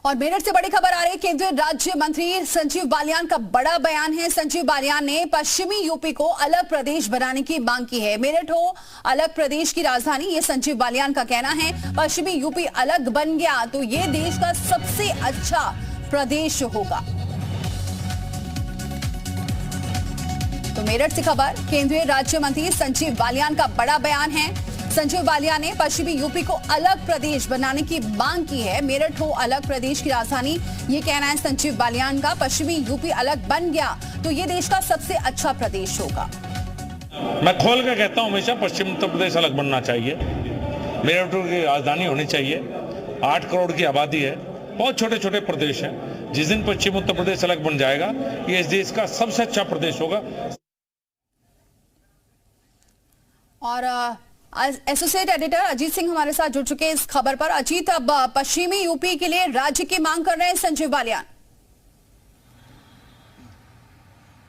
और मेरठ से बड़ी खबर आ रही है। केंद्रीय राज्य मंत्री संजीव बालियान का बड़ा बयान है। संजीव बालियान ने पश्चिमी यूपी को अलग प्रदेश बनाने की मांग की है। मेरठ हो अलग प्रदेश की राजधानी, ये संजीव बालियान का कहना है। पश्चिमी यूपी अलग बन गया तो ये देश का सबसे अच्छा प्रदेश होगा। तो मेरठ से खबर, केंद्रीय राज्य मंत्री संजीव बालियान का बड़ा बयान है। संजीव बालियान ने पश्चिमी यूपी को अलग प्रदेश बनाने की मांग की है। मेरठ हो अलग प्रदेश की राजधानी, ये कहना है संजीव बालियान का। पश्चिमी यूपी अलग बन गया तो ये देश का सबसे अच्छा प्रदेश होगा। मैं खोल के कहता हूं, हमेशा पश्चिम उत्तर प्रदेश अलग बनना चाहिए। मेरठ की राजधानी होनी चाहिए। 8 करोड़ की आबादी है, बहुत छोटे छोटे प्रदेश हैं। जिस दिन पश्चिम उत्तर प्रदेश अलग बन जाएगा, ये इस देश का सबसे अच्छा प्रदेश होगा। और एसोसिएट एडिटर अजीत सिंह हमारे साथ जुड़ चुके हैं इस खबर पर। अजीत, अब पश्चिमी यूपी के लिए राज्य की मांग कर रहे हैं संजीव बालियान।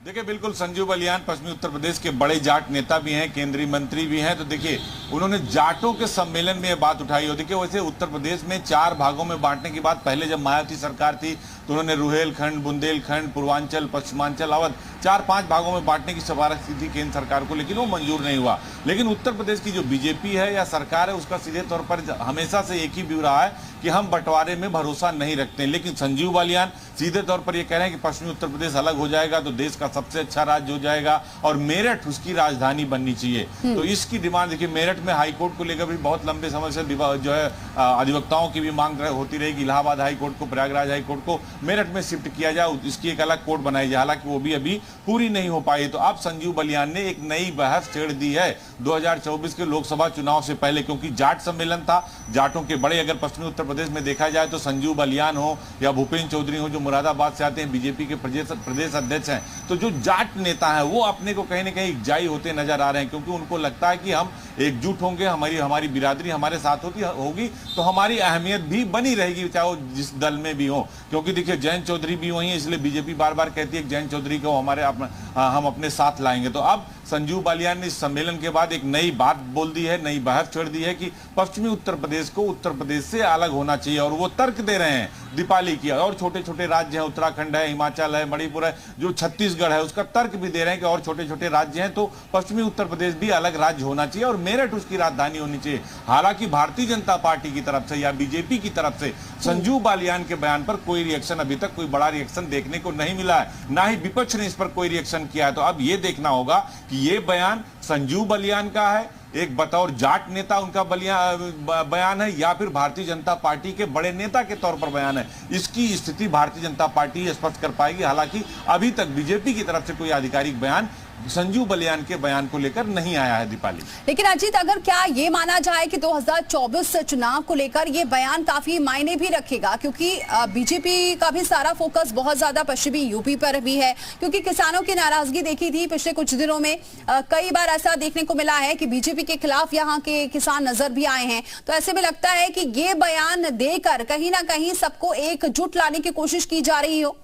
देखिए, बिल्कुल संजीव बालियान पश्चिमी उत्तर प्रदेश के बड़े जाट नेता भी हैं, केंद्रीय मंत्री भी हैं। तो देखिए, उन्होंने जाटों के सम्मेलन में यह बात उठाई हो। देखिए, वैसे उत्तर प्रदेश में 4 भागों में बांटने की बात पहले जब मायावती सरकार थी तो उन्होंने रुहेलखंड, बुंदेलखंड, पूर्वांचल, पश्चिमांचल, अवध 4-5 भागों में बांटने की सिफारिश की थी केंद्र सरकार को, लेकिन वो मंजूर नहीं हुआ। लेकिन उत्तर प्रदेश की जो बीजेपी है या सरकार है, उसका सीधे तौर पर हमेशा से एक ही व्यू रहा है कि हम बंटवारे में भरोसा नहीं रखते। लेकिन संजीव बालियान सीधे तौर पर यह कह रहे हैं कि पश्चिमी उत्तर प्रदेश अलग हो जाएगा तो देश का सबसे अच्छा राज्य हो जाएगा और मेरठ उसकी राजधानी बननी चाहिए। तो इसकी डिमांड देखिए, मेरठ में हाईकोर्ट को लेकर भी बहुत लंबे समय से जो है अधिवक्ताओं की भी मांग होती रहेगी। इलाहाबाद हाईकोर्ट को, प्रयागराज हाईकोर्ट को मेरठ में शिफ्ट किया जाए, इसकी एक अलग कोर्ट बनाई जाए। हालांकि वो भी अभी पूरी नहीं हो पाई। तो अब संजीव बालियान ने एक नई बहस छेड़ दी है 2024 के लोकसभा चुनाव से पहले, क्योंकि जाट सम्मेलन था, जाटों के बड़े, अगर पश्चिमी उत्तर प्रदेश में देखा जाए तो संजीव बालियान हो या भूपेंद्र चौधरी हो जो मुरादाबाद से आते हैं, बीजेपी के प्रदेश अध्यक्ष हैं, तो जो जाट नेता हैं वो अपने को कहीं ना कहीं एकजाई होते नजर आ रहे हैं, क्योंकि उनको लगता है कि हम एकजुट होंगे, हमारी बिरादरी हमारे साथ होगी तो हमारी अहमियत भी बनी रहेगी, चाहे वो जिस दल में भी हो। क्योंकि देखिए, जयंत चौधरी भी वही है, इसलिए बीजेपी बार बार कहती है कि जयंत चौधरी को हम अपने साथ लाएंगे। तो अब संजीव बालियान ने इस सम्मेलन के बाद एक नई बात बोल दी है, नई बहस छोड़ दी है कि पश्चिमी उत्तर प्रदेश को उत्तर प्रदेश से अलग होना चाहिए। और वो तर्क दे रहे हैं दीपाली की, और छोटे छोटे राज्य हैं, उत्तराखंड है, हिमाचल है, मणिपुर है, जो छत्तीसगढ़ है, उसका तर्क भी दे रहे हैं कि और छोटे छोटे राज्य हैं तो पश्चिमी उत्तर प्रदेश भी अलग राज्य होना चाहिए और मेरठ उसकी राजधानी होनी चाहिए। हालांकि भारतीय जनता पार्टी की तरफ से या बीजेपी की तरफ से संजीव बालियान के बयान पर कोई रिएक्शन, अभी तक कोई बड़ा रिएक्शन देखने को नहीं मिला है, ना ही विपक्ष ने इस पर कोई रिएक्शन किया है। तो अब ये देखना होगा कि ये बयान संजीव बालियान का है, एक बतौर जाट नेता उनका बयान है, या फिर भारतीय जनता पार्टी के बड़े नेता के तौर पर बयान है। इसकी स्थिति भारतीय जनता पार्टी स्पष्ट कर पाएगी। हालांकि अभी तक बीजेपी की तरफ से कोई आधिकारिक बयान संजीव बालियान के बयान को लेकर नहीं आया है। दीपाली, लेकिन अजीत, अगर क्या ये माना जाए कि 2024 चुनाव को लेकर ये बयान काफी मायने भी रखेगा, क्योंकि बीजेपी का भी सारा फोकस बहुत ज्यादा पश्चिमी यूपी पर भी है, क्योंकि किसानों की नाराजगी देखी थी पिछले कुछ दिनों में। कई बार ऐसा देखने को मिला है कि बीजेपी के खिलाफ यहाँ के किसान नजर भी आए हैं। तो ऐसे में लगता है कि ये बयान देकर कहीं ना कहीं सबको एकजुट लाने की कोशिश की जा रही हो।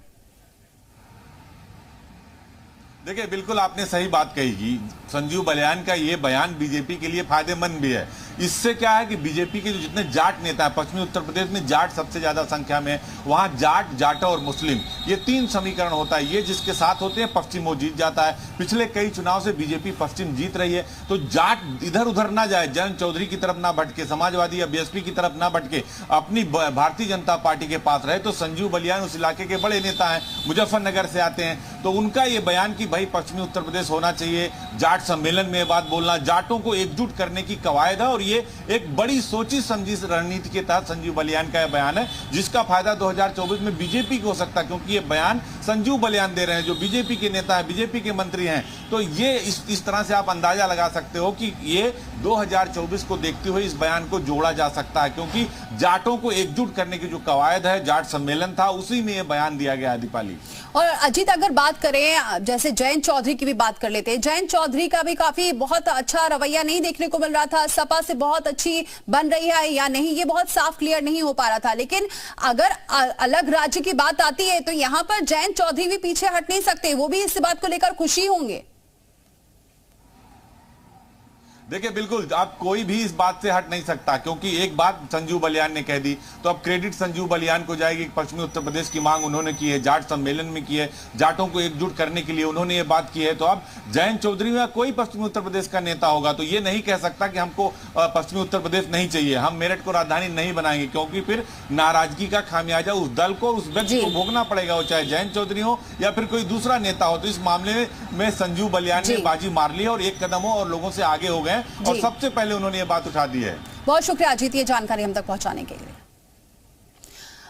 देखिए, बिल्कुल आपने सही बात कही कि संजीव बालियान का ये बयान बीजेपी के लिए फायदेमंद भी है। इससे क्या है कि बीजेपी के जो जितने जाट नेता है, पश्चिमी उत्तर प्रदेश में जाट सबसे ज्यादा संख्या में, वहां जाट, जाटा और मुस्लिम, ये 3 समीकरण होता है। ये जिसके साथ होते हैं पश्चिम वो जीत जाता है। पिछले कई चुनाव से बीजेपी पश्चिम जीत रही है। तो जाट इधर उधर ना जाए, जयंत चौधरी की तरफ ना भटके, समाजवादी या बीएसपी की तरफ ना भटके, अपनी भारतीय जनता पार्टी के पास रहे। तो संजीव बालियान उस इलाके के बड़े नेता हैं, मुजफ्फरनगर से आते हैं, तो उनका ये बयान कि भाई पश्चिमी उत्तर प्रदेश होना चाहिए, जाट सम्मेलन में बात बोलना, जाटों को एकजुट करने की कवायद है। और ये एक बड़ी सोची समझी रणनीति के तहत संजीव बालियान का यह बयान है, जिसका फायदा 2024 में बीजेपी को हो सकता है, क्योंकि ये बयान संजीव बालियान दे रहे हैं जो बीजेपी के नेता है, बीजेपी के मंत्री हैं। तो ये इस तरह से आप अंदाजा लगा सकते हो कि ये 2024 को देखते हुए इस बयान को जोड़ा जा सकता है, क्योंकि जाटों को एकजुट करने की जो कवायद है, जाट सम्मेलन था, उसी में ये बयान दिया गया है। दीपाली और अजीत, अगर बात करें जैसे जयंत चौधरी की भी बात कर लेते हैं, जयंत चौधरी का भी काफी बहुत अच्छा रवैया नहीं देखने को मिल रहा था। सपा से बहुत अच्छी बन रही है या नहीं, ये बहुत साफ क्लियर नहीं हो पा रहा था। लेकिन अगर अलग राज्य की बात आती है तो यहाँ पर जयंत चौधरी भी पीछे हट नहीं सकते, वो भी इस बात को लेकर खुशी होंगे। देखिए बिल्कुल, अब कोई भी इस बात से हट नहीं सकता, क्योंकि एक बात संजीव बलियान ने कह दी तो अब क्रेडिट संजीव बलियान को जाएगी। पश्चिमी उत्तर प्रदेश की मांग उन्होंने की है, जाट सम्मेलन में की है, जाटों को एकजुट करने के लिए उन्होंने ये बात की है। तो अब जयंत चौधरी या कोई पश्चिमी उत्तर प्रदेश का नेता होगा तो ये नहीं कह सकता कि हमको पश्चिमी उत्तर प्रदेश नहीं चाहिए, हम मेरठ को राजधानी नहीं बनाएंगे, क्योंकि फिर नाराजगी का खामियाजा उस दल को, उस व्यक्ति को भोगना पड़ेगा, वो चाहे जयंत चौधरी हो या फिर कोई दूसरा नेता हो। तो इस मामले में संजीव बलियान ने बाजी मार ली और एक कदम हो और लोगों से आगे हो गए और सबसे पहले उन्होंने ये बात उठा दी है। बहुत शुक्रिया अजीत, ये जानकारी हम तक पहुंचाने के लिए।